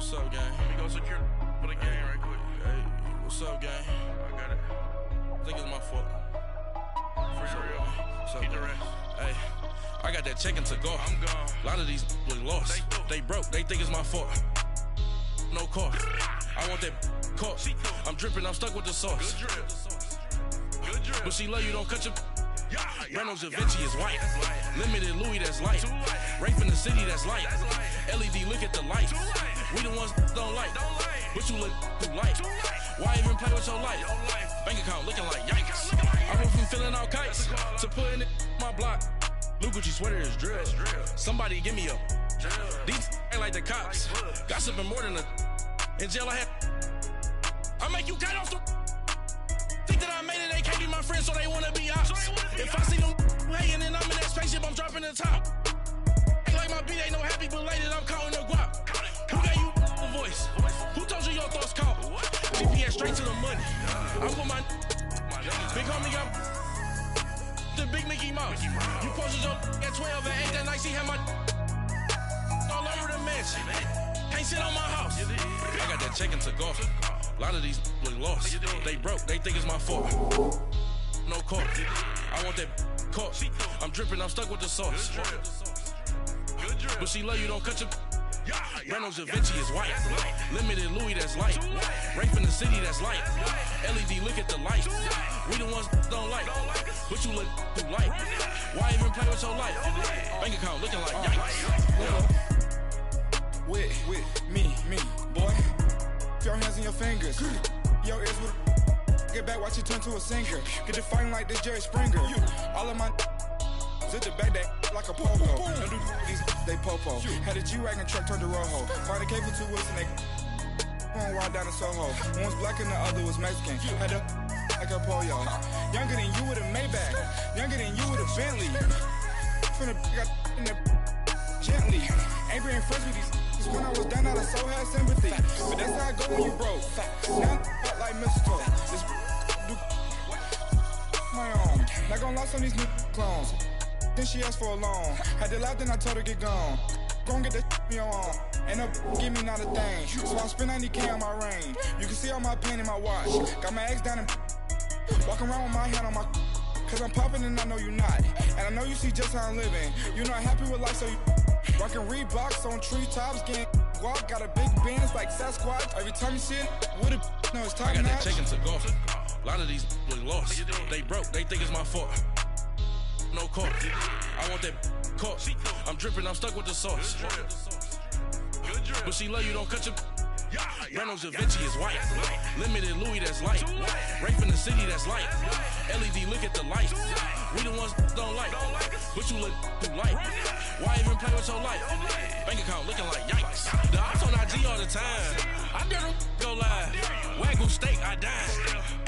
What's up, gang? Let me go secure for the game right quick. Hey, what's up, gang? I got it. I think it's my fault. For real. What's up, Keep the gang? rest. Hey, I got that check to go. I'm gone. A lot of these look lost. They broke. They think it's my fault. No car. I want that car. I'm dripping. I'm stuck with the sauce. Good drip. Good drip. But she love you. Don't cut your. Yeah, Reynolds Da Vinci is white. That's light. Limited Louis, that's light. Too light. Rape in the city, that's light. That's light. LED, look at the light. Too light. We the ones don't like. Don't like. But you look too light. Too light. Why even play with your life? Your life. Bank account looking like yikes. Looking like I went from filling out kites That's a to putting it in my block. Blue Gucci sweater is drill. That's drill. Somebody give me a. Drill. These ain't like the cops. Like bugs. Gossiping more than a. In jail I had. I make you cut off the. Think that I made it, they can't be my friends, so they wanna be ops. If I see them hating and I'm in that spaceship, I'm dropping the top. Ain't like my beat, ain't no happy belated, I'm counting the guap. Who gave you the voice? Who told you your thoughts count? GPS straight to the money. I put my big homie got the big Mickey Mouse. You posted your at 12 and 8 that night, she had my all over the mansion. Can't sit on my house. I got that check to go. A lot of these look lost. They broke, they think it's my fault. No car. I want that car. I'm dripping, I'm stuck with the sauce. Good drip. But she love you, don't cut your. Yeah, Reynolds Da Vinci is white. Limited Louis, that's light. Rape in the city, that's light. LED, look at the light. We the ones don't like. But you look too light. Why even play with your life? Bank account looking like yikes. With me, boy. Your hands and your fingers. Your ears with. Get back, watch it turn to a singer. Get it fighting like this Jerry Springer. All of my zip the back that like a pogo. Don't do these, they popo. Had a G-Wagon truck turned to Rojo. Find a cable 2 wheels and they going wild down in Soho. One was black and the other was Mexican. Had a like a pollo. Younger than you with a Maybach. Younger than you with a Bentley. From the got in the gently. Ain't being friends with these. When I was down, I so had sympathy. But that's how I go when you broke. Now I'm like mistletoe. This do my own. Not gonna lie on these new clones. Then she asked for a loan. Had to laugh, then I told her get gone. Gon' get that me on. Ain't no give me not a thing. So I spend 90K on my range. You can see all my pain in my watch. Got my ex down and walking around with my hand on my. Cause I'm popping and I know you not. And I know you see just how I'm living. You're not happy with life, so you. Rockin' Reeboks on treetops, getting walk, got a big Benz like Sasquatch. Every time you see it, with a no, it's top I got notch. that check to go. A lot of these look lost. They broke, they think it's my fault. No car. I want that car. I'm dripping, I'm stuck with the sauce. Good drip. But she love you, don't cut your. Yeah, Reynolds Da Vinci is white. Limited Louis, that's light. Rape in the city, that's light. LED, look at the light. We the ones don't like. But you look too light. Why even play with your life? Bank account looking like yikes. The ops on IG all the time. I dare them go live. Wagyu steak, I dine.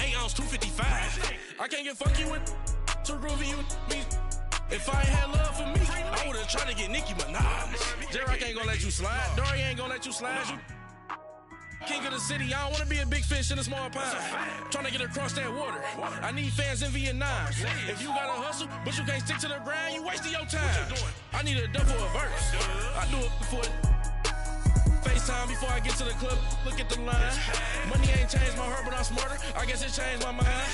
8 ounce, 255. I can't get funky with too groovy you me. If I ain't had love for me, I would've tried to get Nicki Minaj. J-Rock ain't gonna let you slide. Dory ain't gonna let you slide. You king of the city, I don't wanna be a big fish in a small pond. Trying to get across that water. I need fans in Vietnam. If you gotta hustle, but you can't stick to the grind, you wasting your time. I need a double a verse. I do it before FaceTime before I get to the club. Look at the line. Money ain't changed my heart, but I'm smarter. I guess it changed my mind.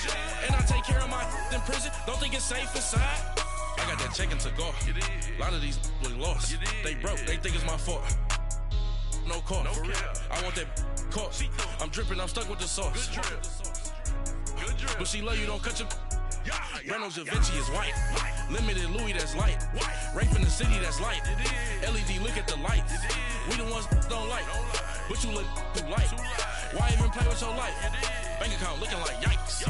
And I take care of my in prison. Don't think it's safe inside. I got that check to go. A lot of these look lost. They broke. They think it's my fault. No car. For real. I want that car. I'm dripping, I'm stuck with the sauce. Good drip. Good drip. But she love you, don't cut your. Yeah, Reynolds Da Vinci is white. Limited Louis, that's light. Rape in the city, that's light. LED, look at the light. We the ones don't like. But you look too light. Why even play with your life? Bank account looking like yikes.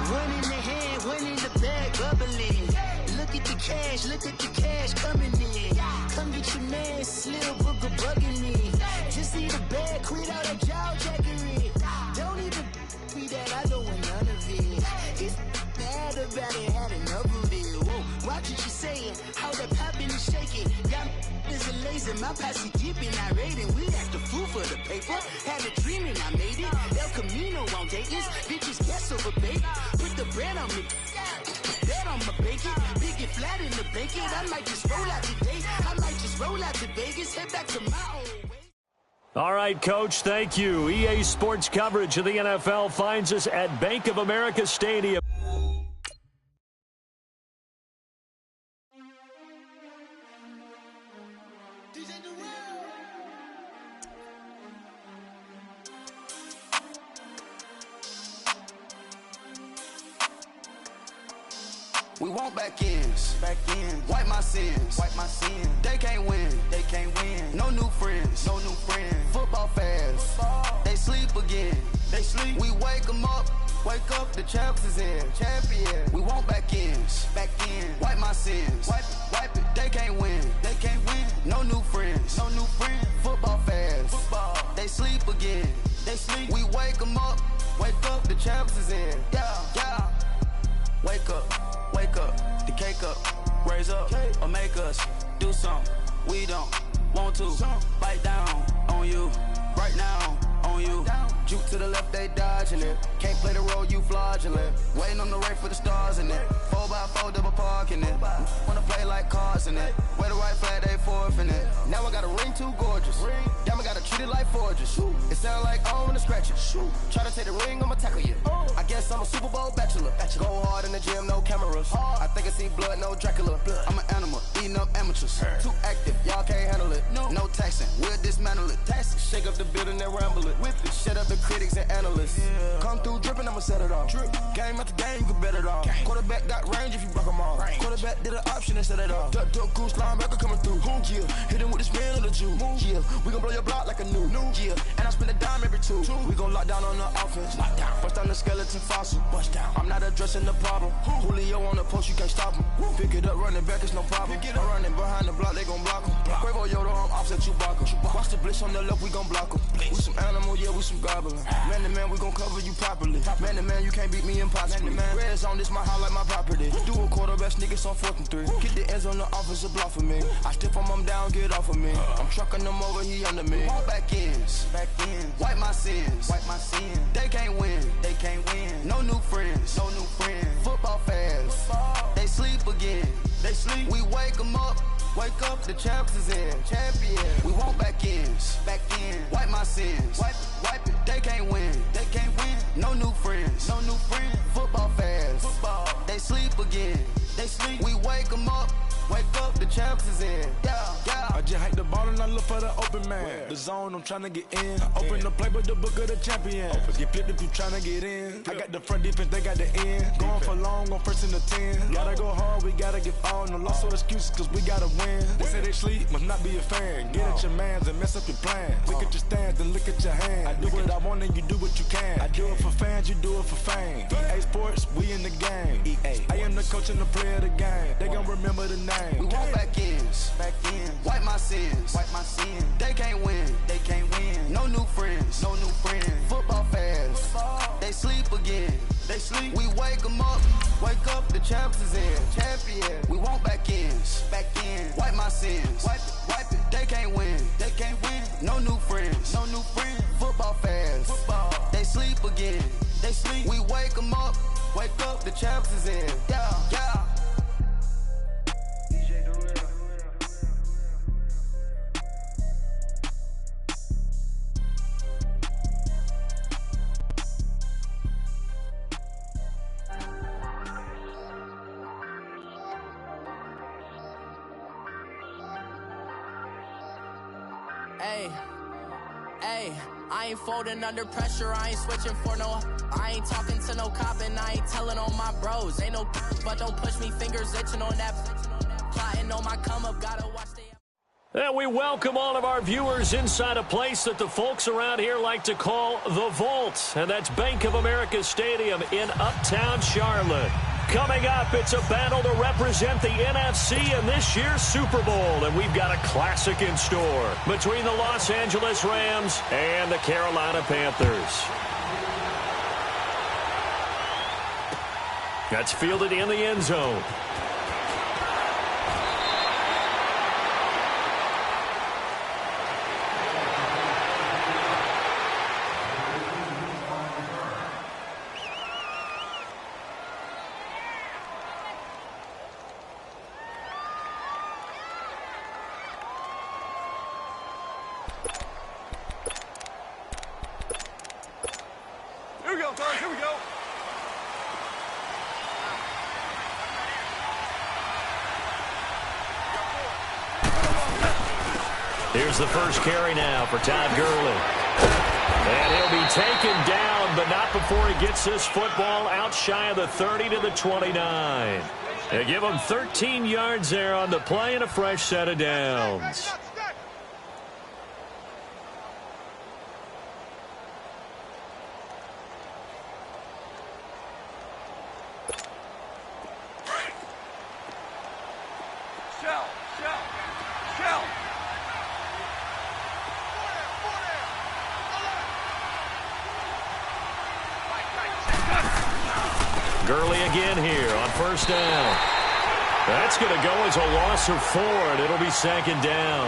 One in the hand, one in the bag, bubbling. Look at the cash coming in. Come get your man, Slim Booker bugging me. Just need a bag, quit all that jaw jackery. Don't even be that, I don't want none of it. He's mad about it, had enough of it. Whoa, watch what you saying, how that poppin' and shaking. Got is a laser, my posse dipping, I raiding. We act the fool for the paper. Had a dream and I made it. El Camino on Dayton's, bitches guess over bait. Put the bread on me. Bet on my bacon, big and flat in the bacon. I might just roll out today. I might just roll out to Vegas, head back to my old way. All right, Coach, thank you. EA Sports coverage of the NFL finds us at Bank of America Stadium. We want back ends, wipe my sins, They can't win, No new friends, Football fans, they sleep again, We wake them up, the champs is here, champion. We want back ends, wipe my sins, wipe it. They can't win, No new friends, Football fans, they sleep again, We wake them up, the champs is here, yeah. Wake up, the cake up, raise up, or make us do something we don't want to. Bite down on you, right now on you. Juke to the left, they dodging it. Can't play the role, you fraudulent. Waiting on the right for the stars in it. 4x4 double parking it. Wanna play like cars in it. Wear the right flag, they forfeiting it. Now I got a ring too gorgeous. Damn, I gotta treat it like forges. It sound like I wanna scratch it. Try to take the ring, I'ma tackle you. I guess I'm a Super Bowl bachelor. Go hard in the gym, no cameras. I think I see blood, no Dracula. I'm an animal, eating up amateurs. Too active, y'all can't handle it. No taxing, we'll dismantle it. Shake up the building and ramble it. Whip it, shut up the critics and analysts. Come through dripping, I'ma set it off. Game after game, you can bet it off. Quarterback got range if you block them all. Quarterback did an option and set it off. Duck goose linebacker coming through. Yeah, hit him with this man on the Jew. Yeah, we gon' blow your block like a new. Yeah, and I spend a dime every two. We gon' lock down on the offense. Bust down the skeleton fossil. I'm not addressing the problem. Julio on the post, you can't stop him. Pick it up, running back, it's no problem. I'm running behind the block, they gon' block him. Quavo Yoda, I'm offset Chewbacca. Watch the blitz on the left, we gon' block him. We some animal, yeah, we some goblin. Man to man, we gon' cover you properly. Man to man, you can't beat me impossibly. Red zone, this my highlight, my property. Do a quarterback, niggas on 4th and 3. Get the ends on the offensive block for me. I stiff him down, get off of me. I'm trucking them over, he under me. Walk back ends, wipe my sins, They can't win, No new friends, Football fans, they sleep again, We wake them up, the champs is here, champion. We want back ends, wipe my sins, wipe it. They can't win, No new friends, Football fans, they sleep again, We wake them up, the champs is here, yeah. I just hike the ball and I look for the open man. The zone, I'm tryna get in. I open the play with the book of the champion. Get flipped if you tryna get in. I got the front defense, they got the end. Going for long, on 1st and the 10. Gotta go hard, we gotta give all. No loss or excuses, cause we gotta win. They say they sleep, must not be a fan. Get at your mans and mess up your plans. Look at your stands and look at your hands. I do what I want and you do what you can. I do it for fans, you do it for fame. EA Sports, we in the game. I am the coach and the player of the game. They gon' remember the name. We want back ends, wipe my sins, They can't win, No new friends, Football fans, they sleep again, We wake them up, the champs is here, champion. We want back ends, wipe my sins, wipe it. They can't win, No new friends, Football fans, they sleep again, We wake them up, the champs is here, yeah. Hey, I ain't folding under pressure, I ain't switching for no. I ain't talking to no cop and I ain't telling on my bros. Ain't no but don't push me, fingers itching on that. Plotting on my come up, gotta watch the. And we welcome all of our viewers inside a place that the folks around here like to call the Vault. And that's Bank of America Stadium in Uptown Charlotte. Coming up, it's a battle to represent the NFC in this year's Super Bowl. And we've got a classic in store between the Los Angeles Rams and the Carolina Panthers. That's fielded in the end zone. Here we go, guys. Here we go. Here's the first carry now for Todd Gurley. And he'll be taken down, but not before he gets this football out shy of the 30 to the 29. They give him 13 yards there on the play and a fresh set of downs. Gurley again here on first down. That's going to go as a loss of 4, and it'll be second down.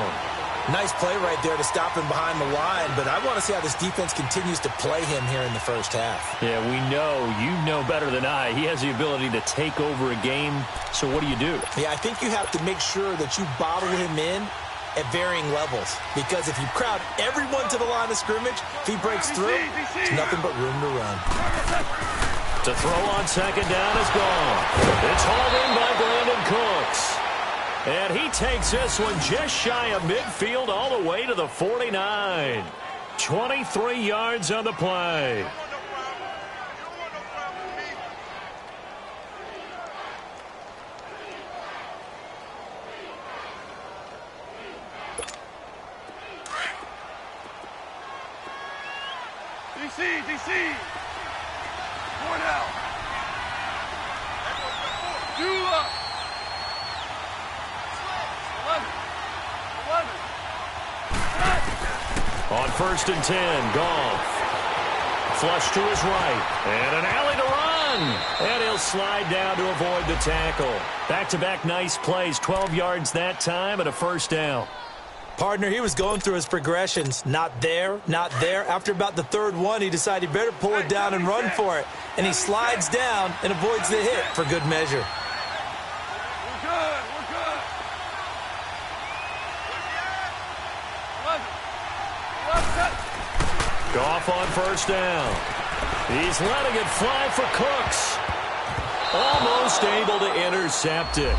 Nice play right there to stop him behind the line, but I want to see how this defense continues to play him here in the first half. Yeah, we know. You know better than I. He has the ability to take over a game, so what do you do? Yeah, I think you have to make sure that you bottle him in at varying levels, because if you crowd everyone to the line of scrimmage, if he breaks through, there's nothing but room to run. To throw on second down is gone. It's hauled in by Brandon Cooks. And he takes this one just shy of midfield all the way to the 49. 23 yards on the play. DC. One out. Two up. 11. On first and 10, Goff. Flush to his right. And an alley to run. And he'll slide down to avoid the tackle. Back-to-back nice plays. 12 yards that time and a first down. Partner, he was going through his progressions. Not there, not there. After about the third one, he decided he better pull it down and run for it. And he slides down and avoids the hit for good measure. We're good. Goff on first down. He's letting it fly for Cooks. Almost able to intercept it.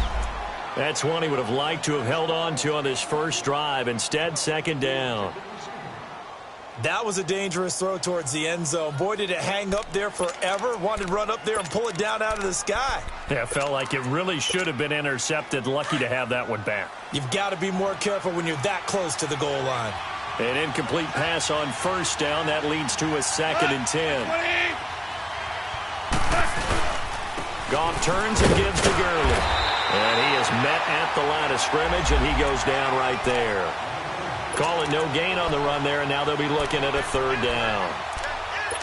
That's one he would have liked to have held on to on this first drive. Instead, second down. That was a dangerous throw towards the end zone. Boy, did it hang up there forever. Wanted to run up there and pull it down out of the sky. Yeah, felt like it really should have been intercepted. Lucky to have that one back. You've got to be more careful when you're that close to the goal line. An incomplete pass on first down. That leads to a second and 10. Goff turns and gives to Gurley. And he is met at the line of scrimmage, and he goes down right there. Call it no gain on the run there, and now they'll be looking at a third down.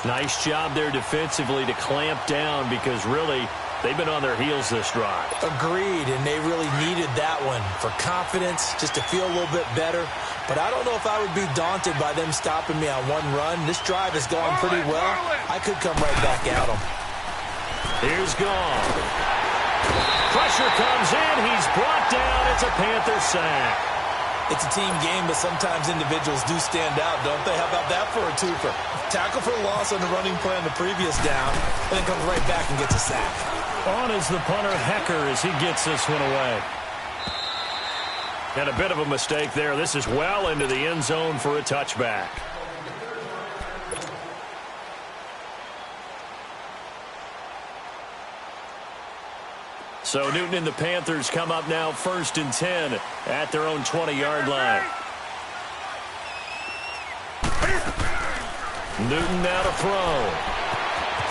Nice job there defensively to clamp down because really they've been on their heels this drive. Agreed, and they really needed that one for confidence, just to feel a little bit better. But I don't know if I would be daunted by them stopping me on one run. This drive has gone pretty well. I could come right back at them. Here's Goff. Pressure comes in. He's brought down. It's a Panther sack. It's a team game, but sometimes individuals do stand out, don't they? How about that for a twofer? Tackle for loss on the running play on the previous down, and then comes right back and gets a sack. On is the punter, Hecker, as he gets this one away. And a bit of a mistake there. This is well into the end zone for a touchback. So Newton and the Panthers come up now 1st and 10 at their own 20-yard line. Newton now to throw.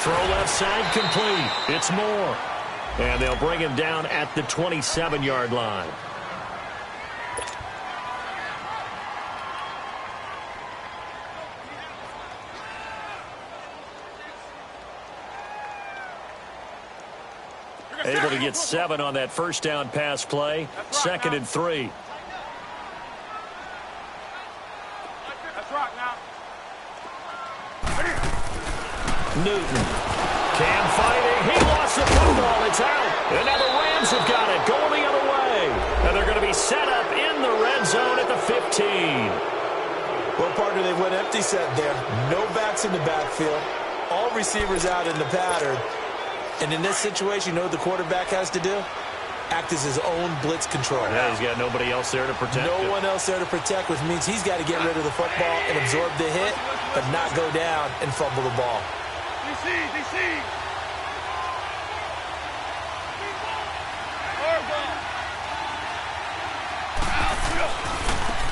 Throw left side complete. It's Moore. And they'll bring him down at the 27-yard line. Able to get 7 on that first down pass play. 2nd and 3. That's right now. Newton. Cam fighting. He lost the football. It's out. And now the Rams have got it. Going the other way. And they're going to be set up in the red zone at the 15. Well, partner, they went empty set there. No backs in the backfield. All receivers out in the pattern. And in this situation, you know what the quarterback has to do? Act as his own blitz control. Yeah, he's got nobody else there to protect him. No one else there to protect, which means he's got to get rid of the football and absorb the hit, but not go down and fumble the ball. DC.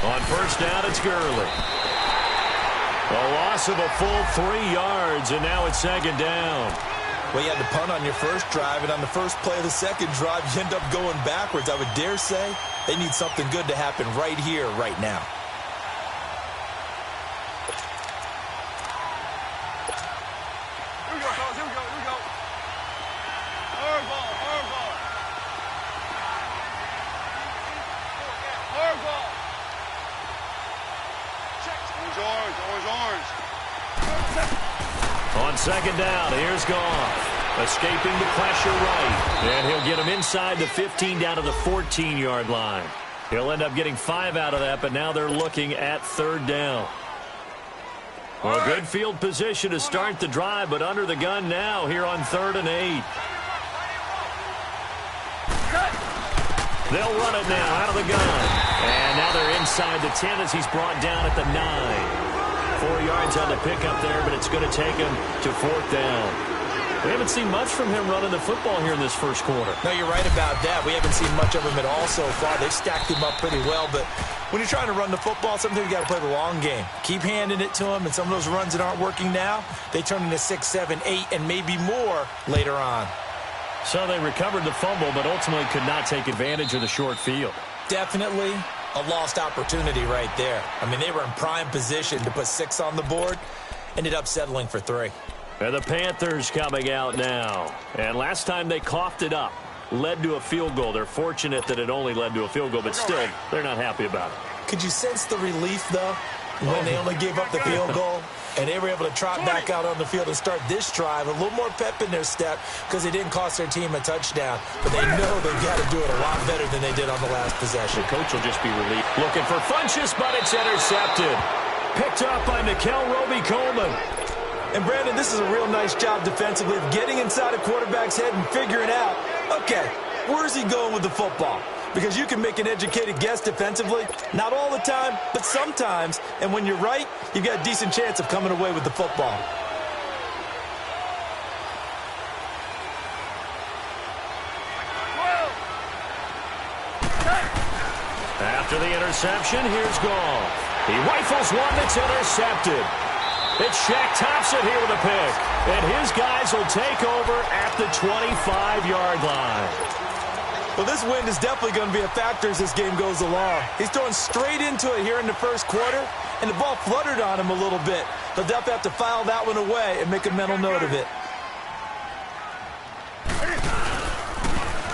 On first down, it's Gurley. A loss of a full 3 yards, and now it's 2nd down. Well, you had to punt on your first drive, and on the first play of the second drive, you end up going backwards. I would dare say they need something good to happen right here, right now. Here we go, fellas. Here we go. Hard ball. Orange. On 2nd down, here's Goff. Escaping the pressure right. And he'll get him inside the 15 down to the 14-yard line. He'll end up getting 5 out of that, but now they're looking at 3rd down. Well, good field position to start the drive, but under the gun now here on 3rd and 8. They'll run it now out of the gun. And now they're inside the 10 as he's brought down at the 9. 4 yards on the pickup there, but it's going to take him to 4th down. We haven't seen much from him running the football here in this first quarter. No, you're right about that. We haven't seen much of him at all so far. They've stacked him up pretty well, but when you're trying to run the football, sometimes you got to play the long game. Keep handing it to him, and some of those runs that aren't working now, they turn into 6, 7, 8, and maybe more later on. So they recovered the fumble, but ultimately could not take advantage of the short field. Definitely a lost opportunity right there. I mean, they were in prime position to put 6 on the board, ended up settling for 3. And the Panthers coming out now. And last time they coughed it up, led to a field goal. They're fortunate that it only led to a field goal, but still, they're not happy about it. Could you sense the relief, though, when they only gave up the field goal? And they were able to trot back out on the field and start this drive. A little more pep in their step because they didn't cost their team a touchdown. But they know they've got to do it a lot better than they did on the last possession. The coach will just be relieved. Looking for Funchess, but it's intercepted. Picked up by Nickel Roby-Coleman. And, Brandon, this is a real nice job defensively of getting inside a quarterback's head and figuring out, okay, where's he going with the football? Because you can make an educated guess defensively. Not all the time, but sometimes. And when you're right, you've got a decent chance of coming away with the football. After the interception, here's Goff. He rifles one that's intercepted. It's Shaq Thompson here with a pick. And his guys will take over at the 25-yard line. Well, this wind is definitely going to be a factor as this game goes along. He's throwing straight into it here in the first quarter, and the ball fluttered on him a little bit. They'll definitely have to file that one away and make a mental note of it.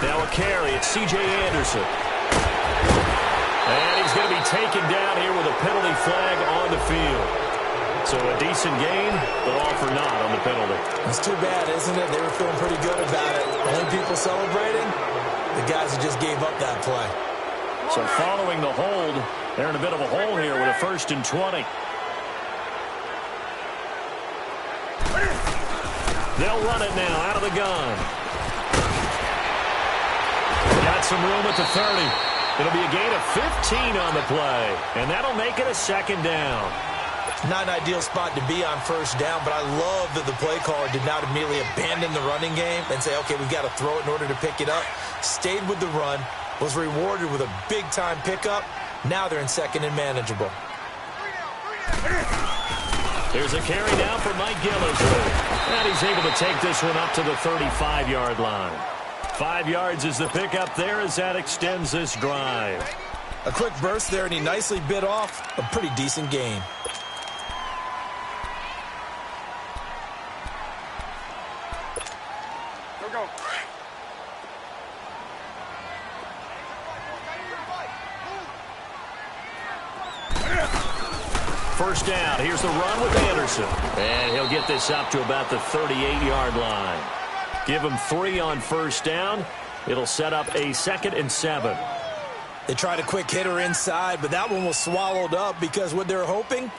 Now a carry. It's C.J. Anderson. And he's going to be taken down here with a penalty flag on the field. So a decent game, but all for naught on the penalty. It's too bad, isn't it? They were feeling pretty good about it. Only people celebrating, the guys who just gave up that play. So following the hold, they're in a bit of a hole here with a 1st and 20. They'll run it now out of the gun. Got some room at the 30. It'll be a gain of 15 on the play, and that'll make it a 2nd down. Not an ideal spot to be on first down, but I love that the play caller did not immediately abandon the running game and say, okay, we've got to throw it in order to pick it up. Stayed with the run, was rewarded with a big-time pickup. Now they're in second and manageable. There's a carry now for Mike Gillis. And he's able to take this one up to the 35-yard line. 5 yards is the pickup there as that extends this drive. A quick burst there, and he nicely bit off a pretty decent gain. Go. First down. Here's the run with Anderson. And he'll get this up to about the 38-yard line. Give him 3 on first down. It'll set up a 2nd and 7. They tried a quick hitter inside, but that one was swallowed up because what they're hoping,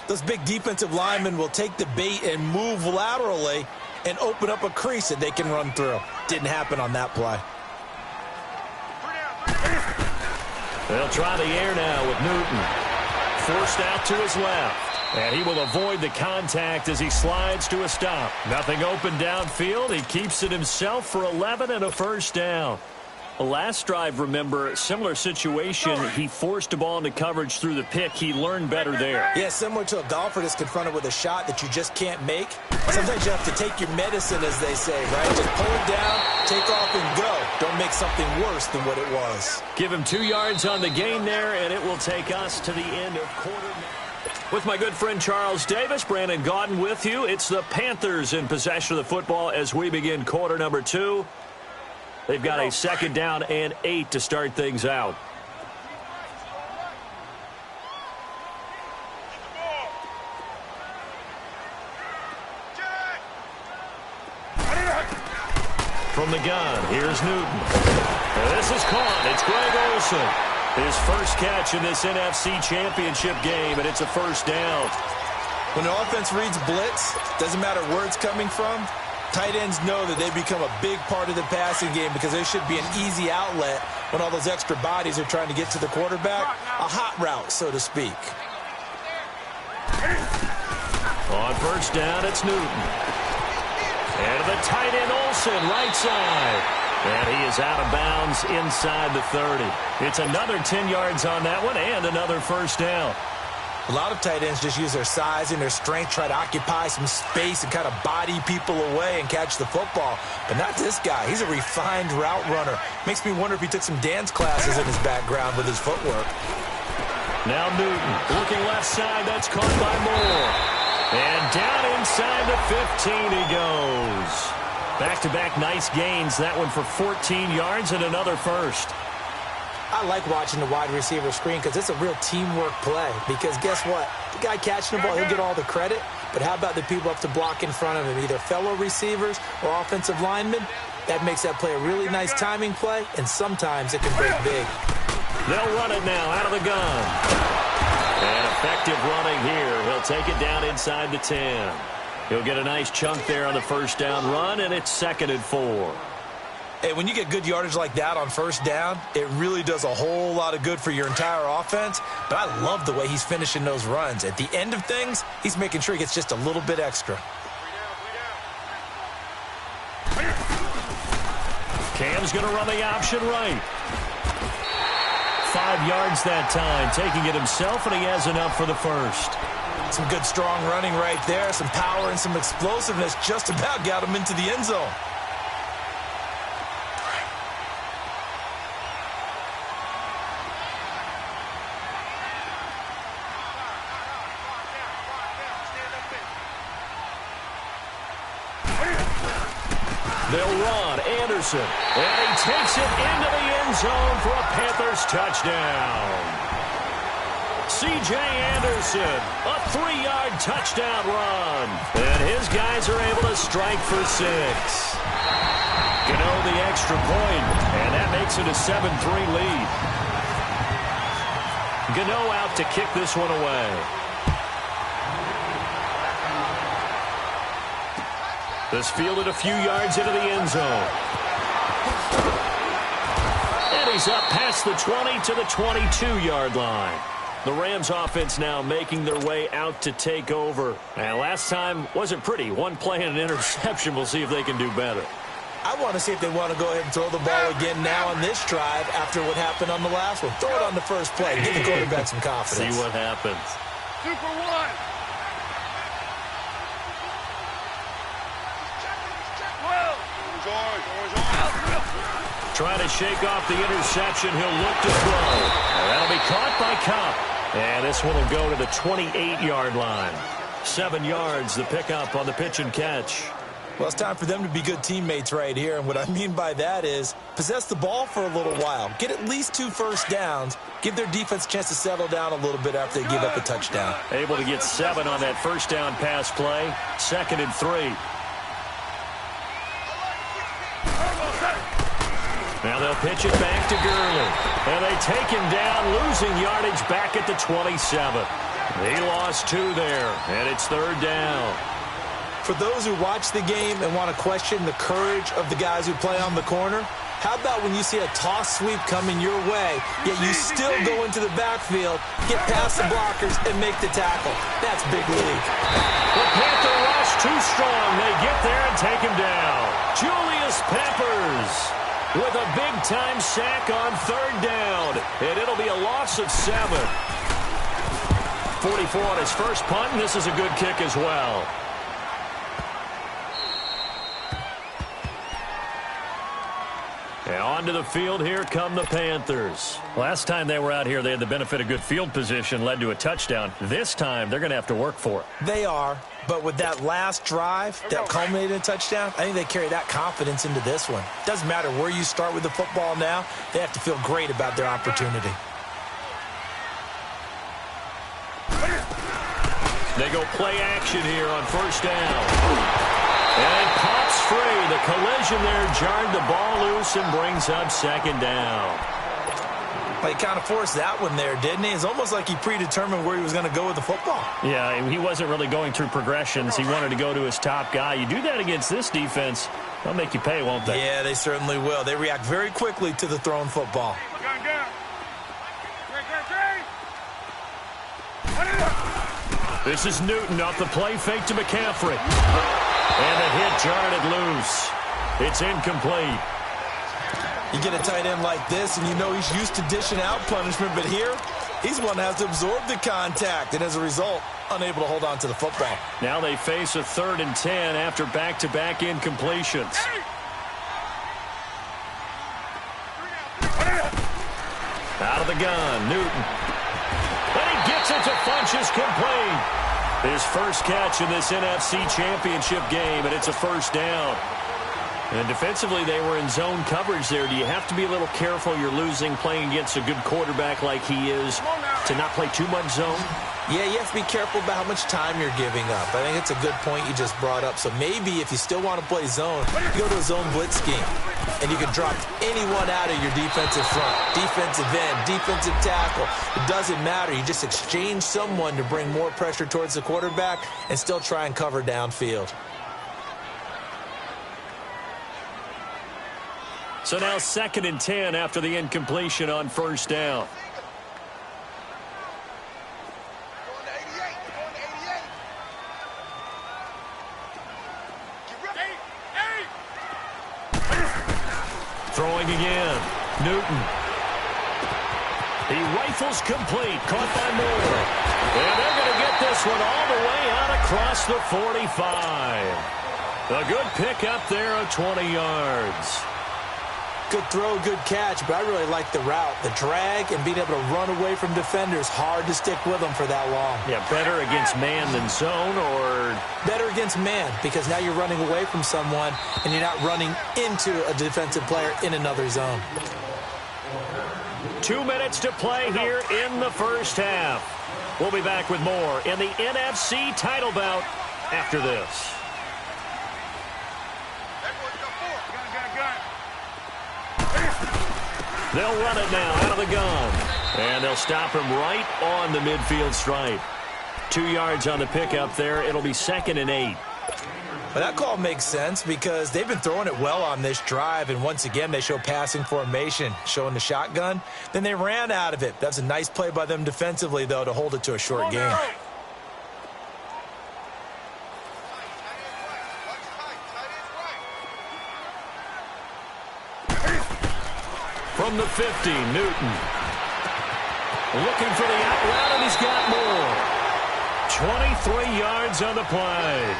those big defensive linemen will take the bait and move laterally and open up a crease that they can run through. Didn't happen on that play. They'll try the air now with Newton. Forced out to his left. And he will avoid the contact as he slides to a stop. Nothing open downfield. He keeps it himself for 11 and a first down. The last drive, remember, similar situation. He forced a ball into coverage through the pick. He learned better there. Yeah, similar to a golfer that's confronted with a shot that you just can't make. Sometimes you have to take your medicine, as they say, right? Just pull it down, take off, and go. Don't make something worse than what it was. Give him 2 yards on the gain there, and it will take us to the end of quarter. With my good friend Charles Davis, Brandon Gaudin with you. It's the Panthers in possession of the football as we begin quarter number 2. They've got a 2nd down and 8 to start things out. From the gun, here's Newton. This is caught. It's Greg Olsen. His first catch in this NFC Championship game, and it's a first down. When an offense reads blitz, doesn't matter where it's coming from, tight ends know that they become a big part of the passing game because there should be an easy outlet when all those extra bodies are trying to get to the quarterback. A hot route, so to speak. On first down, it's Newton. And the tight end Olsen, right side. And he is out of bounds inside the 30. It's another 10 yards on that one and another first down. A lot of tight ends just use their size and their strength, try to occupy some space and kind of body people away and catch the football. But not this guy. He's a refined route runner. Makes me wonder if he took some dance classes in his background with his footwork. Now Newton looking left side. That's caught by Moore. And down inside the 15 he goes. Back-to-back nice gains. That one for 14 yards and another first. I like watching the wide receiver screen because it's a real teamwork play. Because guess what? The guy catching the ball, he'll get all the credit. But how about the people up to block in front of him, either fellow receivers or offensive linemen? That makes that play a really nice timing play, and sometimes it can break big. They'll run it now out of the gun. And effective running here. He'll take it down inside the 10. He'll get a nice chunk there on the first down run, and it's 2nd and 4. Hey, when you get good yardage like that on first down, it really does a whole lot of good for your entire offense. But I love the way he's finishing those runs. At the end of things, he's making sure he gets just a little bit extra. Cam's going to run the option right. 5 yards that time, taking it himself, and he has enough for the first. Some good, strong running right there. Some power and some explosiveness just about got him into the end zone. They'll run Anderson, and he takes it into the end zone for a Panthers touchdown. C.J. Anderson, a 3-yard touchdown run. And his guys are able to strike for 6. Gano the extra point, and that makes it a 7-3 lead. Gano out to kick this one away. This fielded a few yards into the end zone. And he's up past the 20 to the 22-yard line. The Rams offense now making their way out to take over. And last time wasn't pretty. One play and an interception. We'll see if they can do better. I want to see if they want to go ahead and throw the ball again now on this drive after what happened on the last one. Throw it on the first play. Give the quarterback some confidence. See what happens. 2 for 1. Trying to shake off the interception. He'll look to throw. And that'll be caught by Cup. And this one will go to the 28-yard line. 7 yards, the pickup on the pitch and catch. Well, it's time for them to be good teammates right here. And what I mean by that is possess the ball for a little while. Get at least 2 first downs. Give their defense a chance to settle down a little bit after they give up a touchdown. Able to get 7 on that first down pass play. 2nd and 3. Now they'll pitch it back to Gurley. And they take him down, losing yardage back at the 27. He lost 2 there, and it's 3rd down. For those who watch the game and want to question the courage of the guys who play on the corner, how about when you see a toss sweep coming your way, yet you still go into the backfield, get past the blockers, and make the tackle? That's big league. The Panther rush too strong. They get there and take him down. Julius Peppers with a big-time sack on 3rd down. And it'll be a loss of 7. 44 on his first punt, and this is a good kick as well. And onto the field, here come the Panthers. Last time they were out here, they had the benefit of good field position, led to a touchdown. This time, they're going to have to work for it. They are, but with that last drive that culminated in a touchdown, I think they carry that confidence into this one. Doesn't matter where you start with the football now, they have to feel great about their opportunity. They go play action here on 1st down. And it pops free. The collision there jarred the ball loose and brings up 2nd down. Well, he kind of forced that one there, didn't he? It's almost like he predetermined where he was going to go with the football. Yeah, he wasn't really going through progressions. He wanted to go to his top guy. You do that against this defense, they'll make you pay, won't they? Yeah, they certainly will. They react very quickly to the thrown football. This is Newton off the play fake to McCaffrey. And the hit jarred it loose. It's incomplete. You get a tight end like this, and you know he's used to dishing out punishment, but here, he's one that has to absorb the contact, and as a result, unable to hold on to the football. Now they face a 3rd and 10 after back-to-back incompletions. Out of the gun, Newton. And he gets it to Funchess, complete. His first catch in this NFC Championship game, and it's a 1st down. And defensively, they were in zone coverage there. Do you have to be a little careful? You're losing playing against a good quarterback like he is to not play too much zone? Yeah, you have to be careful about how much time you're giving up. I think it's a good point you just brought up. So maybe if you still want to play zone, you go to a zone blitz scheme. And you can drop anyone out of your defensive front, defensive end, defensive tackle. It doesn't matter. You just exchange someone to bring more pressure towards the quarterback and still try and cover downfield. So now 2nd and 10 after the incompletion on 1st down. Throwing again. Newton. He rifles complete. Caught by Moore. And they're going to get this one all the way out across the 45. A good pick up there of 20 yards. Good throw, good catch, but I really like the route. The drag and being able to run away from defenders. Hard to stick with them for that long. Yeah, better against man than zone, or? Better against man, because now you're running away from someone and you're not running into a defensive player in another zone. 2 minutes to play here in the first half. We'll be back with more in the NFC title bout after this. They'll run it now out of the gun. And they'll stop him right on the midfield stripe. 2 yards on the pickup there. It'll be 2nd and 8. Well, that call makes sense because they've been throwing it well on this drive, and once again they show passing formation, showing the shotgun. Then they ran out of it. That's a nice play by them defensively, though, to hold it to a short game. From the 50, Newton. Looking for the out route, and he's got more. 23 yards on the play.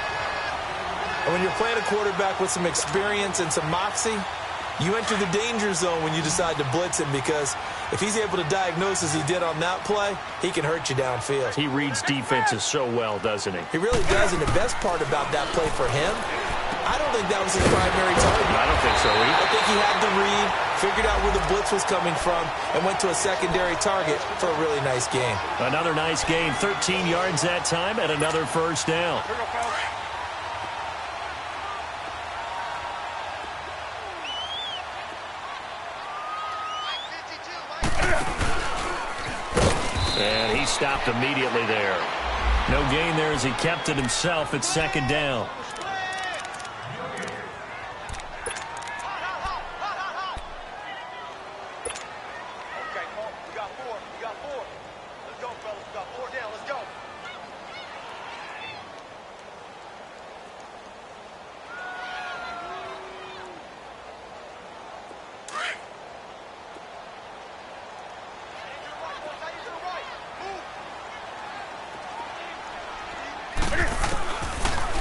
And when you're playing a quarterback with some experience and some moxie, you enter the danger zone when you decide to blitz him, because if he's able to diagnose as he did on that play, he can hurt you downfield. He reads defenses so well, doesn't he? He really does, and the best part about that play for him, I don't think that was his primary target. I don't think so either. I think he had the read, figured out where the blitz was coming from, and went to a secondary target for a really nice gain. Another nice gain, 13 yards that time, and another first down. And he stopped immediately there. No gain there as he kept it himself at second down.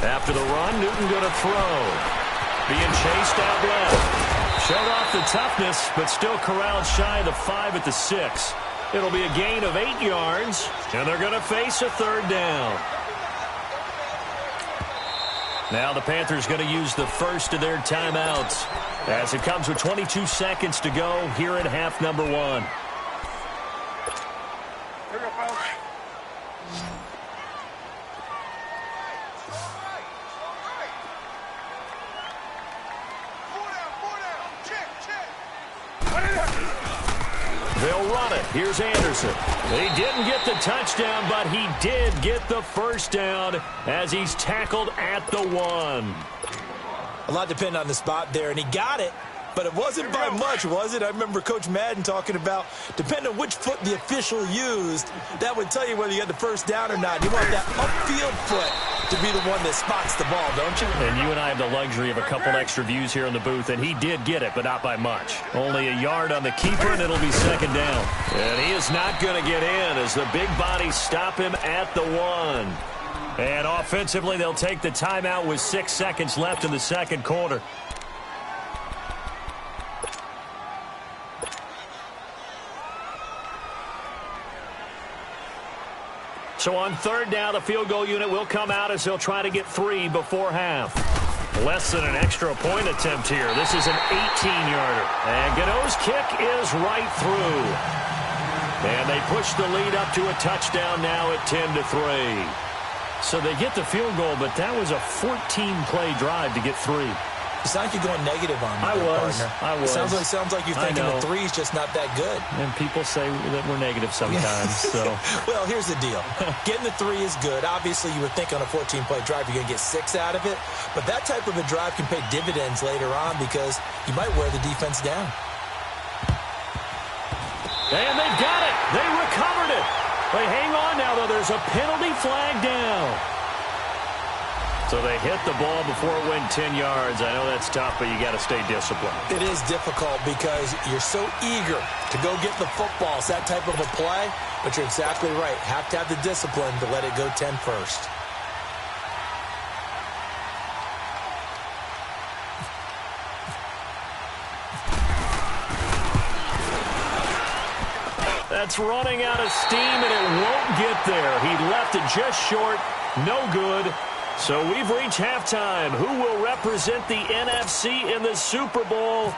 After the run, Newton going to throw. Being chased out left. Showed off the toughness, but still corralled shy of the 5 at the 6. It'll be a gain of 8 yards, and they're going to face a third down. Now the Panthers going to use the first of their timeouts as it comes with 22 seconds to go here in half number 1. They'll run it. Here's Anderson. He didn't get the touchdown, but he did get the first down as he's tackled at the 1. A lot depended on the spot there, and he got it, but it wasn't by much, was it? I remember Coach Madden talking about, depending on which foot the official used, that would tell you whether you got the first down or not. You want that upfield foot to be the one that spots the ball, don't you? And you and I have the luxury of a couple extra views here in the booth, and he did get it, but not by much. Only a yard on the keeper, and it'll be second down. And he is not going to get in as the big bodies stop him at the 1. And offensively, they'll take the timeout with 6 seconds left in the second quarter. So on third down, the field goal unit will come out as they'll try to get 3 before half. Less than an extra point attempt here. This is an 18-yarder. And Gano's kick is right through. And they push the lead up to a touchdown now at 10-3. So they get the field goal, but that was a 14-play drive to get 3. It's not like you're going negative on me, partner. I was. Sounds like you're thinking the 3's just not that good. And people say that we're negative sometimes. So, well, here's the deal. Getting the 3 is good. Obviously, you would think on a 14-play drive you're going to get 6 out of it. But that type of a drive can pay dividends later on because you might wear the defense down. And they've got it. They recovered it. They hang on now, though. There's a penalty flag down. So they hit the ball before it went 10 yards. I know that's tough, but you got to stay disciplined. It is difficult because you're so eager to go get the football. It's that type of a play, but you're exactly right. Have to have the discipline to let it go 10 first. That's running out of steam, and it won't get there. He left it just short. No good. So we've reached halftime. Who will represent the NFC in the Super Bowl?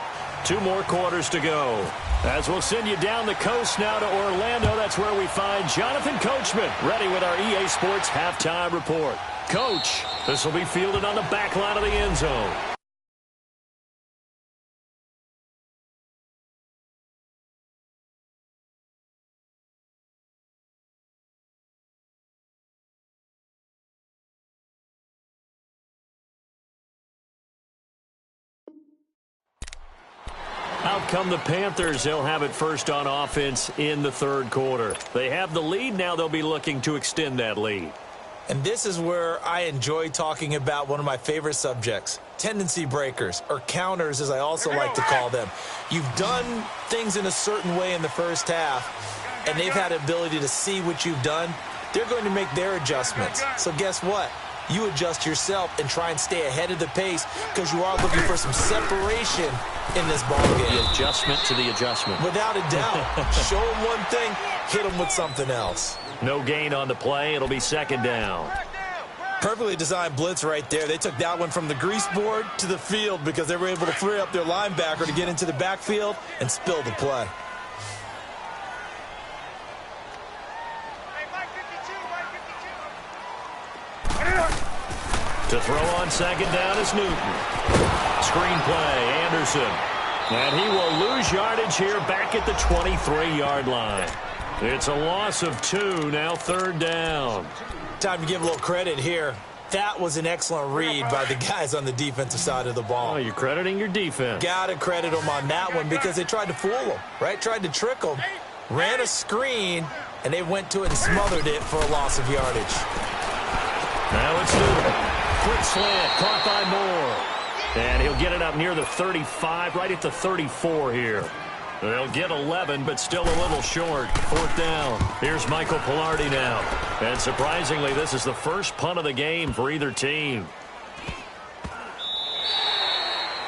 2 more quarters to go. As we'll send you down the coast now to Orlando, that's where we find Jonathan Coachman, ready with our EA Sports Halftime Report. Coach, this will be fielded on the back line of the end zone. out come the Panthers. They'll have it first on offense in the third quarter. They have the lead. Now they'll be looking to extend that lead. And this is where I enjoy talking about one of my favorite subjects, tendency breakers, or counters as I also like to call them. You've done things in a certain way in the first half, and they've had the ability to see what you've done. They're going to make their adjustments. So guess what? You adjust yourself and try and stay ahead of the pace because you are looking for some separation in this ball game. The adjustment to the adjustment. Without a doubt. Show them one thing, hit them with something else. No gain on the play. It'll be second down. Perfectly designed blitz right there. They took that one from the grease board to the field because they were able to free up their linebacker to get into the backfield and spill the play. To throw on second down is Newton. Screen play, Anderson. And he will lose yardage here back at the 23-yard line. It's a loss of 2, now third down. Time to give a little credit here. That was an excellent read by the guys on the defensive side of the ball. Oh, you're crediting your defense. Got to credit them on that one because they tried to fool them, right? Tried to trick them, ran a screen, and they went to it and smothered it for a loss of yardage. Now it's Newton. Quick slant, caught by Moore. And he'll get it up near the 35, right at the 34 here. They'll get 11, but still a little short. Fourth down. Here's Michael Pilardi now. And surprisingly, this is the first punt of the game for either team.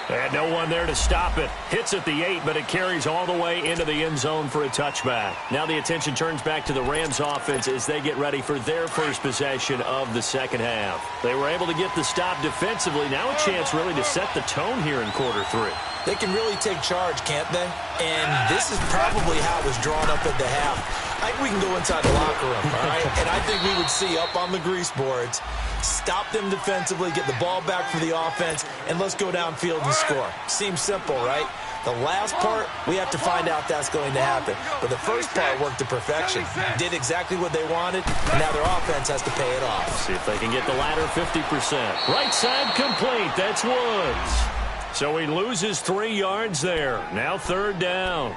And no one there to stop it. Hits at the 8, but it carries all the way into the end zone for a touchback. Now the attention turns back to the Rams offense as they get ready for their first possession of the second half. They were able to get the stop defensively. Now a chance really to set the tone here in quarter 3. They can really take charge, can't they? And this is probably how it was drawn up at the half. I think we can go inside the locker room, all right? And I think we would see up on the grease boards, stop them defensively, get the ball back for the offense, and let's go downfield and score. Seems simple, right? The last part, we have to find out that's going to happen. But the first part worked to perfection. Did exactly what they wanted, and now their offense has to pay it off. See if they can get the latter 50%. Right side complete. That's Woods. So he loses 3 yards there. Now third down.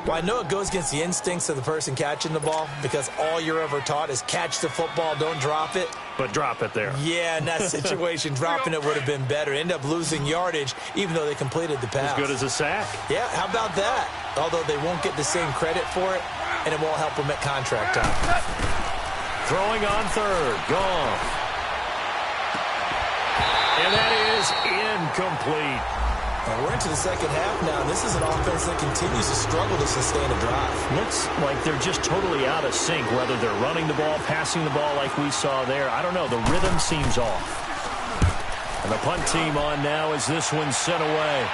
Well, I know it goes against the instincts of the person catching the ball because all you're ever taught is catch the football, don't drop it. But drop it there. Yeah, in that situation, dropping it would have been better. End up losing yardage even though they completed the pass. As good as a sack. Yeah, how about that? Although they won't get the same credit for it, and it won't help them at contract time. Throwing on third. Gone. And that is incomplete. Well, we're into the second half now. This is an offense that continues to struggle to sustain a drive. Looks like they're just totally out of sync, whether they're running the ball, passing the ball like we saw there. I don't know. The rhythm seems off. And the punt team on now as this one's sent away.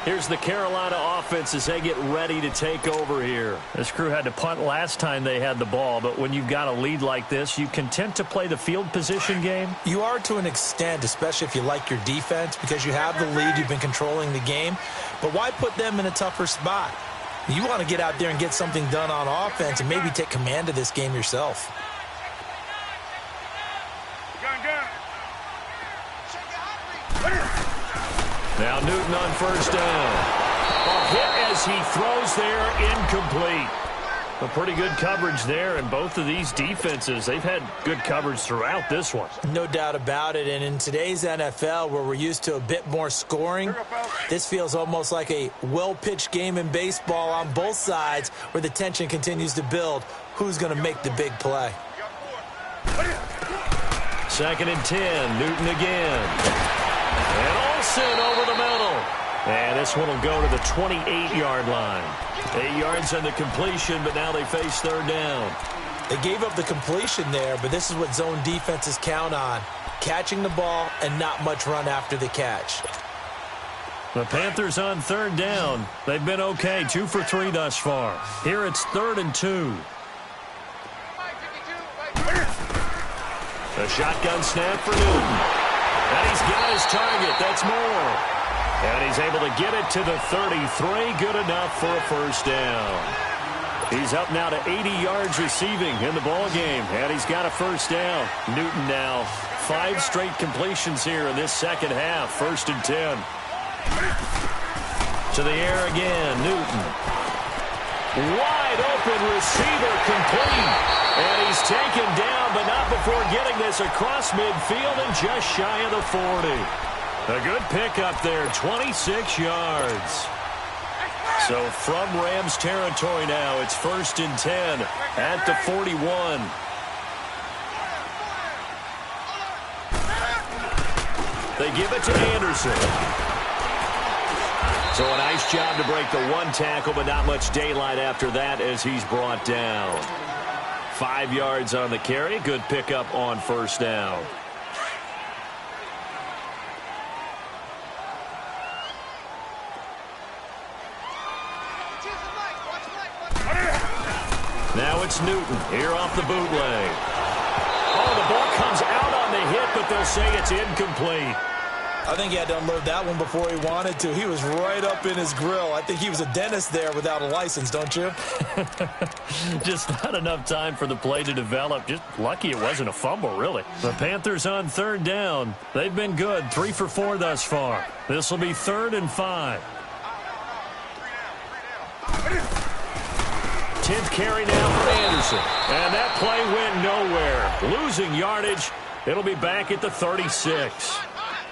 Here's the Carolina offense as they get ready to take over here. This crew had to punt last time they had the ball, but when you've got a lead like this, you content to play the field position game? You are to an extent, especially if you like your defense, because you have the lead, you've been controlling the game. But why put them in a tougher spot? You want to get out there and get something done on offense and maybe take command of this game yourself. Now Newton on first down. A hit as he throws there, incomplete. A pretty good coverage there, and both of these defenses, they've had good coverage throughout this one. No doubt about it, and in today's NFL, where we're used to a bit more scoring, this feels almost like a well-pitched game in baseball on both sides, where the tension continues to build. Who's going to make the big play? 2nd and 10, Newton again. And Olsen over the middle. And this one will go to the 28-yard line. 8 yards on the completion, but now they face third down. They gave up the completion there, but this is what zone defenses count on. Catching the ball and not much run after the catch. The Panthers on third down. They've been okay, 2 for 3 thus far. Here it's 3rd and 2. A shotgun snap for Newton. And he's got his target. That's Moore. And he's able to get it to the 33. Good enough for a first down. He's up now to 80 yards receiving in the ball game. And he's got a first down. Newton now 5 straight completions here in this second half. 1st and 10. To the air again, Newton. Wide open receiver, complete. And he's taken down, but not before getting this across midfield and just shy of the 40. A good pickup there, 26 yards. So from Rams territory now, it's 1st and 10 at the 41. They give it to Anderson. So a nice job to break the 1 tackle, but not much daylight after that as he's brought down. 5 yards on the carry. Good pickup on 1st down. Now it's Newton here off the bootleg. Oh, the ball comes out on the hit, but they'll say it's incomplete. I think he had to unload that one before he wanted to. He was right up in his grill. I think he was a dentist there without a license, don't you? Just not enough time for the play to develop. Just lucky it wasn't a fumble, really. The Panthers on 3rd down. They've been good, 3 for 4 thus far. This will be 3rd and 5. 10th carry now for Anderson. And that play went nowhere. Losing yardage. It'll be back at the 36.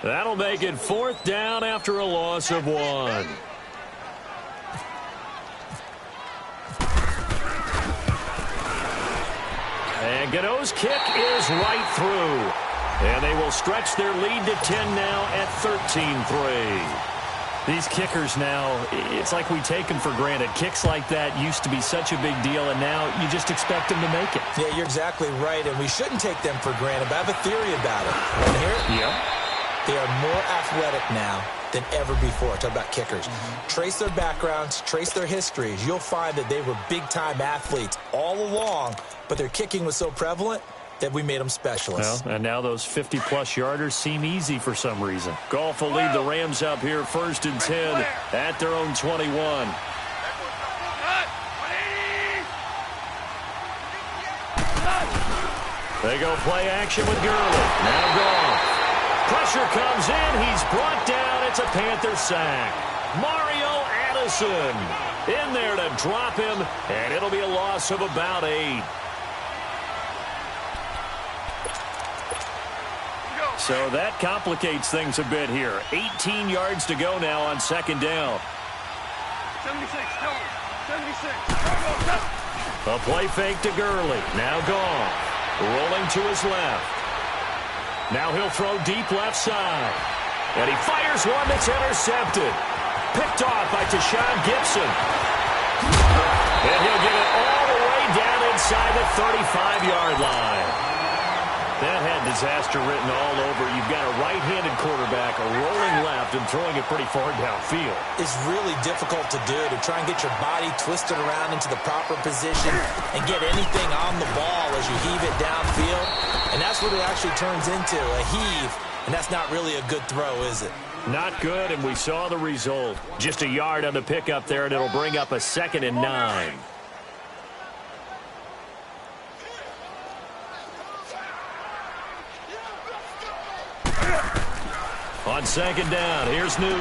That'll make it 4th down after a loss of 1. And Godot's kick is right through. And they will stretch their lead to 10 now at 13-3. These kickers now, it's like we take them for granted. Kicks like that used to be such a big deal, and now you just expect them to make it. Yeah, you're exactly right, and we shouldn't take them for granted, but I have a theory about it. Want to hear it? Yeah. They are more athletic now than ever before. Talk about kickers. Trace their backgrounds, trace their histories. You'll find that they were big-time athletes all along, but their kicking was so prevalent that we made them specialists. Well, and now those 50-plus yarders seem easy for some reason. Goff will lead the Rams up here 1st and 10 at their own 21. They go play action with Gurley. Now Goff. Pressure comes in. He's brought down. It's a Panther sack. Mario Addison in there to drop him, and it'll be a loss of about 8. So that complicates things a bit here. 18 yards to go now on 2nd down. 76, tell him. 76. A play fake to Gurley. Now Goff. Rolling to his left. Now he'll throw deep left side. And he fires one that's intercepted. Picked off by Tashawn Gibson. And he'll get it all the way down inside the 35-yard line. That had disaster written all over. You've got a right-handed quarterback, a rolling left, and throwing it pretty far downfield. It's really difficult to do, to try and get your body twisted around into the proper position and get anything on the ball as you heave it downfield. And that's what it actually turns into, a heave. And that's not really a good throw, is it? Not good, and we saw the result. Just a yard on the pickup there, and it'll bring up a 2nd and 9. On 2nd down, here's Newton.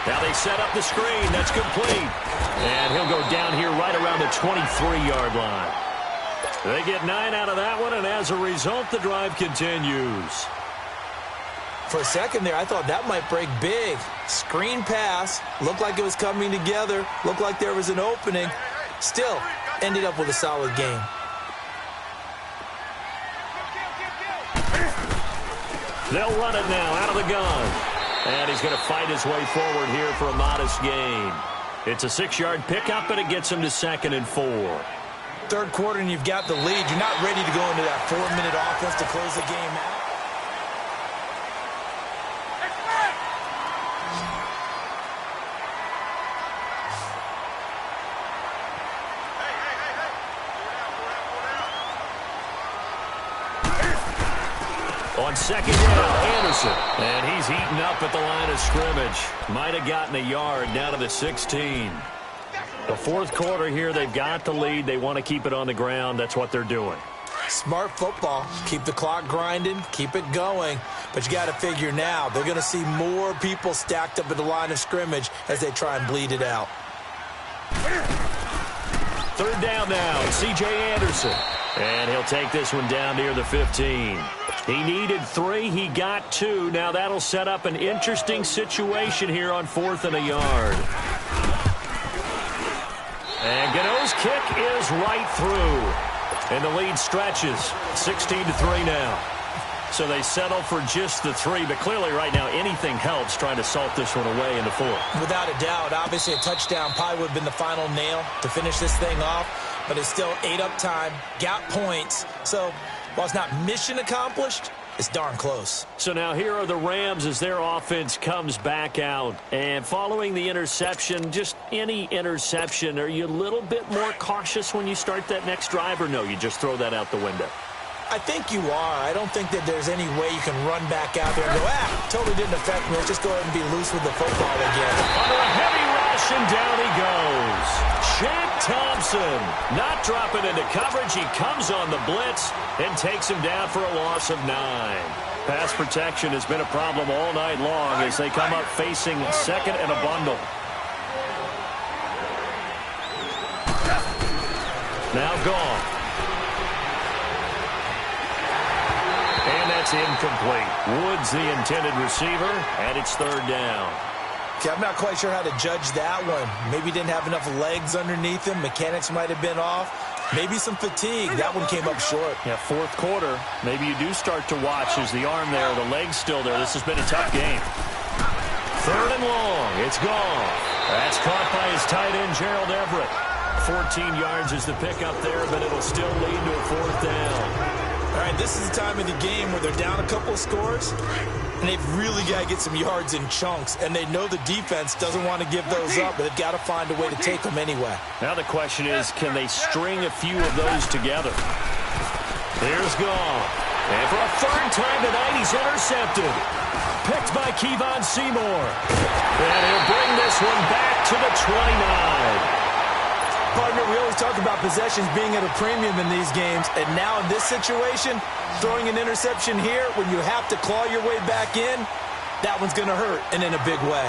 Now they set up the screen. That's complete. And he'll go down here right around the 23-yard line. They get 9 out of that one, and as a result, the drive continues. For a second there, I thought that might break big. Screen pass. Looked like it was coming together. Looked like there was an opening. Still, ended up with a solid game. They'll run it now out of the gun. And he's going to fight his way forward here for a modest gain. It's a 6-yard pickup, and it gets him to 2nd and 4. 3rd quarter, and you've got the lead. You're not ready to go into that 4-minute offense to close the game out. On 2nd down, Anderson. And he's eaten up at the line of scrimmage. Might have gotten a yard down to the 16. The 4th quarter here, they've got the lead. They want to keep it on the ground. That's what they're doing. Smart football. Keep the clock grinding, keep it going. But you got to figure now, they're going to see more people stacked up at the line of scrimmage as they try and bleed it out. Third down now, C.J. Anderson. And he'll take this one down near the 15. He needed 3. He got 2. Now that'll set up an interesting situation here on 4th and a yard. And Gano's kick is right through. And the lead stretches. 16-3 now. So they settle for just the 3. But clearly right now anything helps trying to salt this one away in the 4th. Without a doubt. Obviously a touchdown probably would have been the final nail to finish this thing off. But it's still ate up time. Got points. So while it's not mission accomplished, it's darn close. So now here are the Rams as their offense comes back out. And following the interception, just any interception, are you a little bit more cautious when you start that next drive, or no, you just throw that out the window? I think you are. I don't think that there's any way you can run back out there and go, totally didn't affect me. Let's just go ahead and be loose with the football again. Under a heavy rush, and down he goes. Shaq Thompson not dropping into coverage. He comes on the blitz and takes him down for a loss of 9. Pass protection has been a problem all night long as they come up facing second and a bundle. Now gone. And that's incomplete. Woods the intended receiver, and it's 3rd down. Okay, I'm not quite sure how to judge that one. Maybe didn't have enough legs underneath him. Mechanics might have been off. Maybe some fatigue. That one came up short. Yeah, 4th quarter. Maybe you do start to watch as the arm there, the leg's still there. This has been a tough game. 3rd and long. It's gone. That's caught by his tight end, Gerald Everett. 14 yards is the pickup there, but it'll still lead to a 4th down. All right, this is the time of the game where they're down a couple of scores, and they've really got to get some yards in chunks, and they know the defense doesn't want to give those up, but they've got to find a way to take them anyway. Now the question is, can they string a few of those together? Here's gone. And for a 3rd time tonight, he's intercepted. Picked by Kevon Seymour. And he'll bring this one back to the 29. Partner, we always talk about possessions being at a premium in these games, and now in this situation, throwing an interception here when you have to claw your way back in, that one's going to hurt, and in a big way.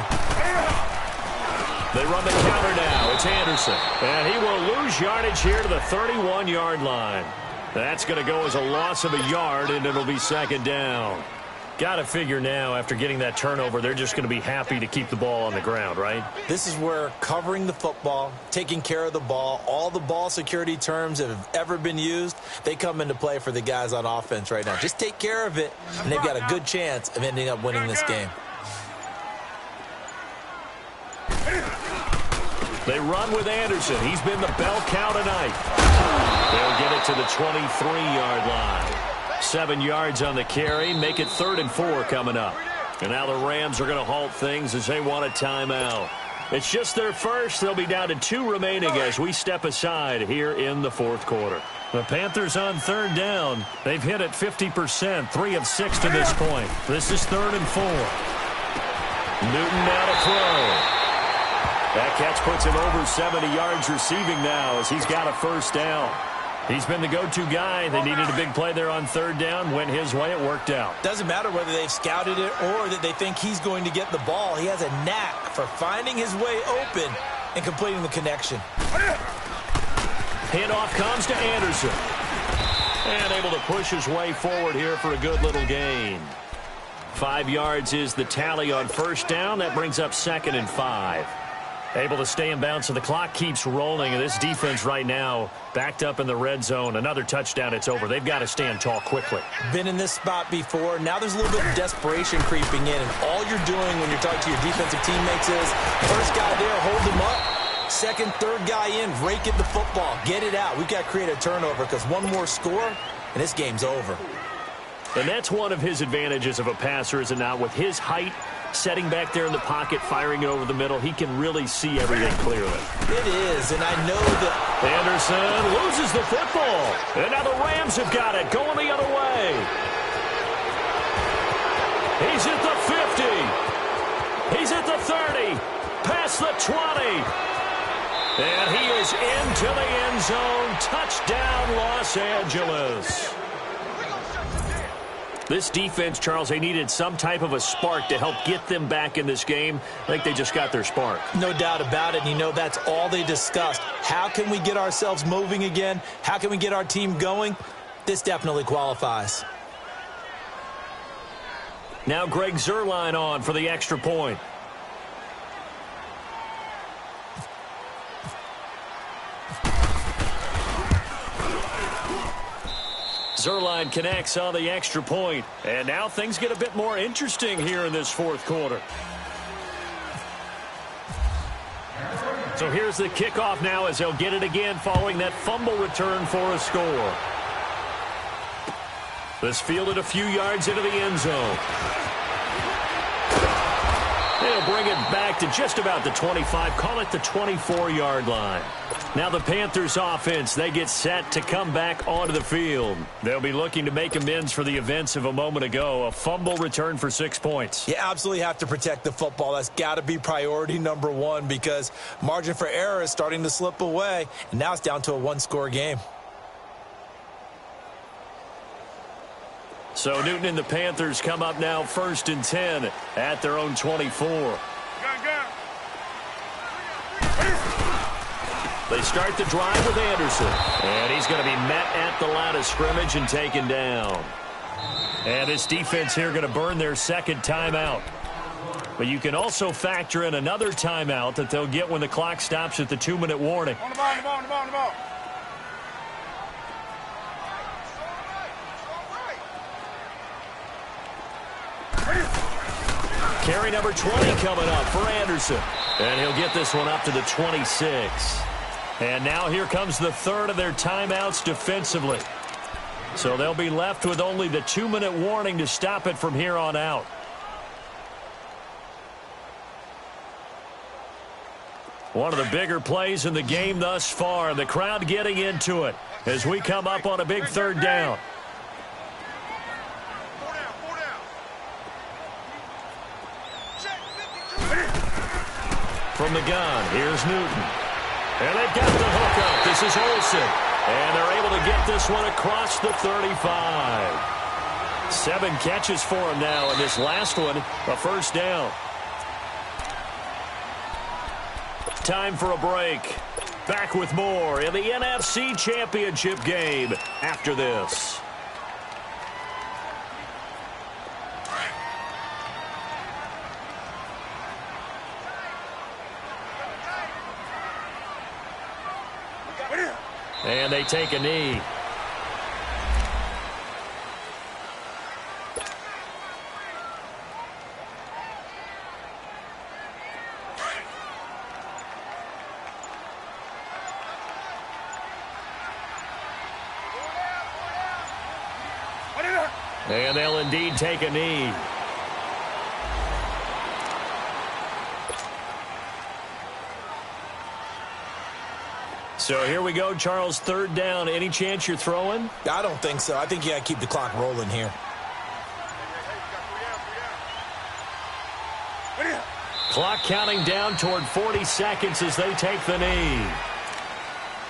They run the counter now. It's Anderson, and he will lose yardage here to the 31-yard line. That's going to go as a loss of a yard, and it'll be 2nd down. Got to figure now, after getting that turnover, they're just going to be happy to keep the ball on the ground, right? This is where covering the football, taking care of the ball, all the ball security terms that have ever been used, they come into play for the guys on offense right now. Just take care of it, and they've got a good chance of ending up winning this game. They run with Anderson. He's been the bell cow tonight. They'll get it to the 23-yard line. 7 yards on the carry. Make it 3rd and 4 coming up. And now the Rams are going to halt things as they want a timeout. It's just their first. They'll be down to 2 remaining as we step aside here in the 4th quarter. The Panthers on 3rd down. They've hit it 50%, 3 of 6 to this point. This is 3rd and 4. Newton now to throw. That catch puts him over 70 yards receiving now as he's got a 1st down. He's been the go-to guy. They needed a big play there on 3rd down. Went his way. It worked out. Doesn't matter whether they've scouted it or that they think he's going to get the ball. He has a knack for finding his way open and completing the connection. Handoff comes to Anderson. And able to push his way forward here for a good little gain. 5 yards is the tally on 1st down. That brings up 2nd and 5. Able to stay in bounds, so the clock keeps rolling. And this defense right now backed up in the red zone. Another touchdown, it's over. They've got to stand tall quickly. Been in this spot before. Now there's a little bit of desperation creeping in. And all you're doing when you're talking to your defensive teammates is, first guy there, hold him up. Second, 3rd guy in, rake at the football. Get it out. We've got to create a turnover because one more score, and this game's over. And that's one of his advantages of a passer, is it not? With his height, setting back there in the pocket, firing it over the middle, he can really see everything clearly. It is, and I know that Anderson loses the football. And now the Rams have got it, going the other way. He's at the 50. He's at the 30. Past the 20. And he is into the end zone. Touchdown, Los Angeles. This defense, Charles, they needed some type of a spark to help get them back in this game. I think they just got their spark. No doubt about it. And, that's all they discussed. How can we get ourselves moving again? How can we get our team going? This definitely qualifies. Now Greg Zuerlein on for the extra point. Zuerlein connects on the extra point. And now things get a bit more interesting here in this fourth quarter. So here's the kickoff now as they'll get it again following that fumble return for a score. This fielded a few yards into the end zone. They'll bring it back to just about the 25, call it the 24-yard line. Now the Panthers offense, they get set to come back onto the field. They'll be looking to make amends for the events of a moment ago. A fumble return for 6 points. You absolutely have to protect the football. That's got to be priority number one because margin for error is starting to slip away, and now it's down to a one-score game. So Newton and the Panthers come up now 1st and 10 at their own 24. They start the drive with Anderson. And he's going to be met at the line of scrimmage and taken down. And this defense here going to burn their second timeout. But you can also factor in another timeout that they'll get when the clock stops at the 2-minute warning. On the ball, on the ball, on the ball, on the ball. Carry number 20 coming up for Anderson. And he'll get this one up to the 26. And now here comes the third of their timeouts defensively. So they'll be left with only the 2-minute warning to stop it from here on out. One of the bigger plays in the game thus far. The crowd getting into it as we come up on a big third down. From the gun, here's Newton. And they've got the hook up. This is Olsen. And they're able to get this one across the 35. 7 catches for him now, and this last one, a first down. Time for a break. Back with more in the NFC Championship game after this. And they take a knee. And they'll indeed take a knee. So here we go, Charles, third down. Any chance you're throwing? I don't think so. I think you got to keep the clock rolling here. Clock counting down toward 40 seconds as they take the knee.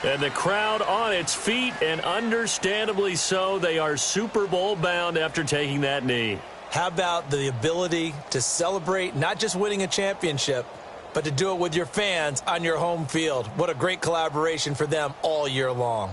And the crowd on its feet, and understandably so. They are Super Bowl bound after taking that knee. How about the ability to celebrate not just winning a championship, but to do it with your fans on your home field? What a great collaboration for them all year long.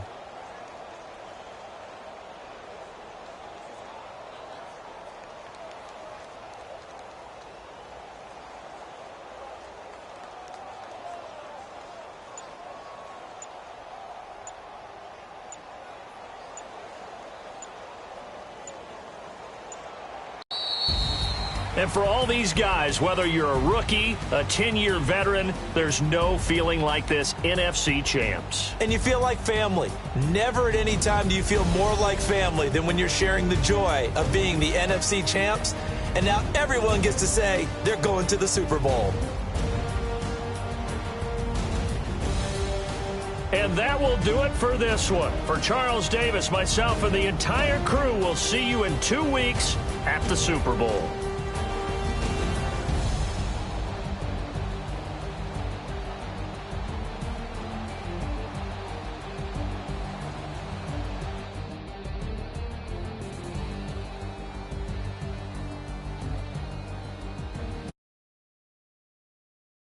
And for all these guys, whether you're a rookie, a 10-year veteran, there's no feeling like this NFC champs. And you feel like family. Never at any time do you feel more like family than when you're sharing the joy of being the NFC champs. And now everyone gets to say they're going to the Super Bowl. And that will do it for this one. For Charles Davis, myself, and the entire crew, we'll see you in 2 weeks at the Super Bowl.